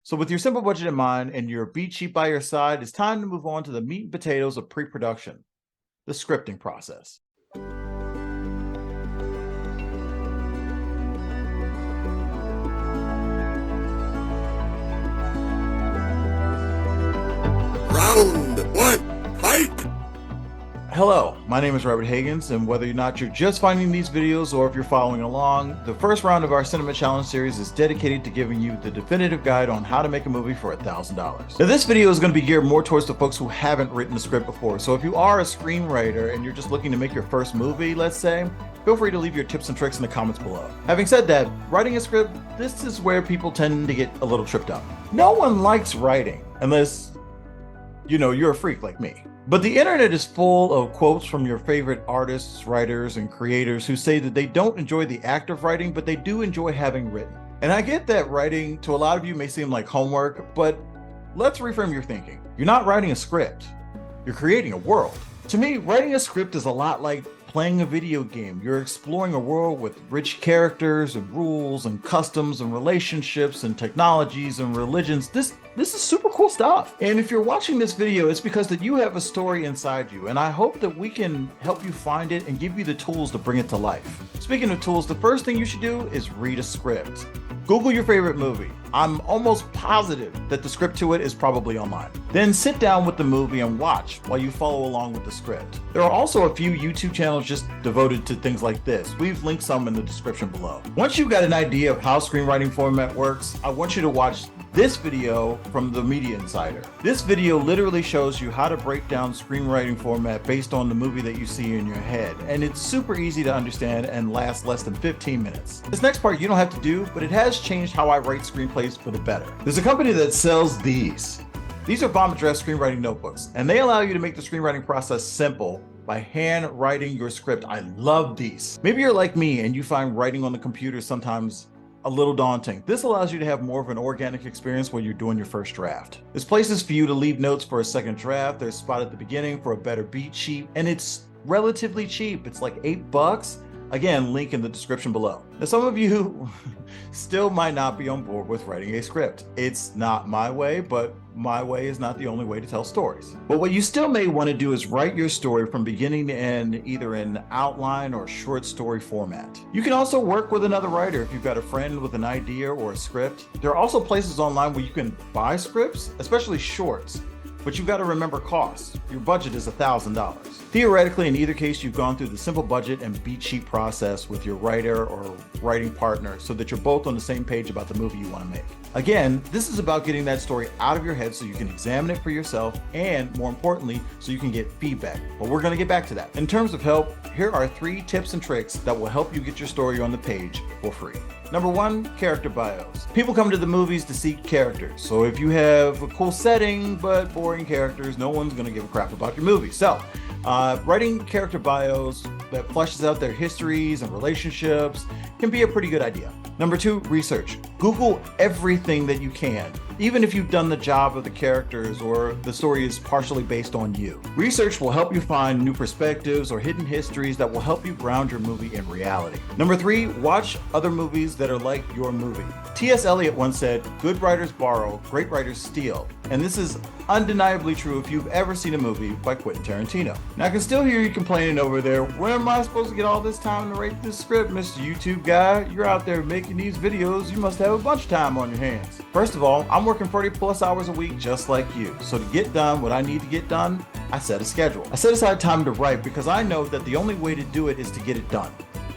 So with your simple budget in mind and your beat sheet by your side, it's time to move on to the meat and potatoes of pre-production, the scripting process. Round one, fight! Hello, my name is Robert Higgins, and whether or not you're just finding these videos or if you're following along, the first round of our Cinema Challenge series is dedicated to giving you the definitive guide on how to make a movie for $1,000. Now this video is going to be geared more towards the folks who haven't written a script before, so if you are a screenwriter and you're just looking to make your first movie, let's say, feel free to leave your tips and tricks in the comments below. Having said that, writing a script, this is where people tend to get a little tripped up. No one likes writing, unless, you're a freak like me. But the internet is full of quotes from your favorite artists, writers, and creators who say that they don't enjoy the act of writing, but they do enjoy having written. And I get that writing to a lot of you may seem like homework, but let's reframe your thinking. You're not writing a script, you're creating a world. To me, writing a script is a lot like playing a video game. You're exploring a world with rich characters and rules and customs and relationships and technologies and religions. This is super cool stuff. And if you're watching this video, it's because that you have a story inside you. And I hope that we can help you find it and give you the tools to bring it to life. Speaking of tools, the first thing you should do is read a script. Google your favorite movie. I'm almost positive that the script to it is probably online. Then sit down with the movie and watch while you follow along with the script. There are also a few YouTube channels just devoted to things like this. We've linked some in the description below. Once you've got an idea of how screenwriting format works, I want you to watch this video from the Media Insider. This video literally shows you how to break down screenwriting format based on the movie that you see in your head. And it's super easy to understand and lasts less than 15 minutes. This next part you don't have to do, but it has changed how I write screenplays for the better. There's a company that sells these. These are bomb address screenwriting notebooks, and they allow you to make the screenwriting process simple by hand writing your script. I love these. Maybe you're like me and you find writing on the computer sometimes a little daunting. This allows you to have more of an organic experience when you're doing your first draft. There's places for you to leave notes for a second draft. There's a spot at the beginning for a better beat sheet, and it's relatively cheap. It's like $8. Again, link in the description below. Now, some of you still might not be on board with writing a script. It's not my way, but my way is not the only way to tell stories. But what you still may want to do is write your story from beginning to end, either in outline or short story format. You can also work with another writer if you've got a friend with an idea or a script. There are also places online where you can buy scripts, especially shorts. But you've got to remember costs. Your budget is $1,000. Theoretically, in either case, you've gone through the simple budget and beat sheet process with your writer or writing partner so that you're both on the same page about the movie you want to make. Again, this is about getting that story out of your head so you can examine it for yourself and, more importantly, so you can get feedback. But we're going to get back to that. In terms of help, here are 3 tips and tricks that will help you get your story on the page for free. Number 1, character bios. People come to the movies to seek characters. So if you have a cool setting but boring characters, no one's going to give a crap about your movie. So writing character bios that fleshes out their histories and relationships can be a pretty good idea. Number 2, research. Google everything that you can, even if you've done the job of the characters or the story is partially based on you. Research will help you find new perspectives or hidden histories that will help you ground your movie in reality. Number 3, watch other movies that are like your movie. T.S. Eliot once said, "Good writers borrow, great writers steal." And this is undeniably true if you've ever seen a movie by Quentin Tarantino. Now I can still hear you complaining over there, "Where am I supposed to get all this time to write this script, Mr. YouTube guy? You're out there making these videos, you must have a bunch of time on your hands." First of all, I'm working 30+ hours a week just like you. So to get done what I need to get done, I set a schedule. I set aside time to write because I know that the only way to do it is to get it done.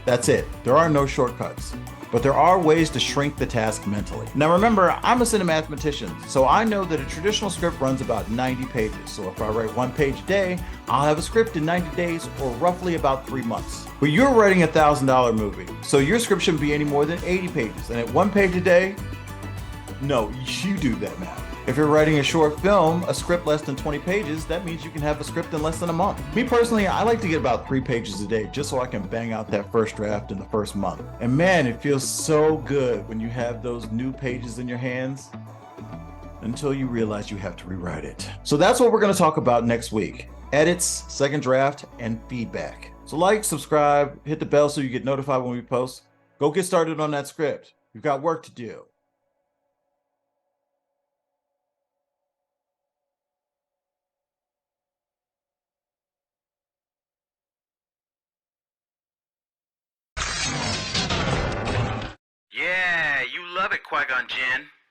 That's it. There are no shortcuts. But there are ways to shrink the task mentally. Now remember, I'm a cinemathematician, so I know that a traditional script runs about 90 pages. So if I write 1 page a day, I'll have a script in 90 days or roughly about 3 months. But you're writing a $1,000 movie, so your script shouldn't be any more than 80 pages. And at 1 page a day, no, you do that math. If you're writing a short film, a script less than 20 pages, that means you can have a script in less than a month. Me personally, I like to get about 3 pages a day just so I can bang out that first draft in the first month. And man, it feels so good when you have those new pages in your hands until you realize you have to rewrite it. So that's what we're going to talk about next week. Edits, second draft, and feedback. So like, subscribe, hit the bell so you get notified when we post. Go get started on that script. You've got work to do. on gin?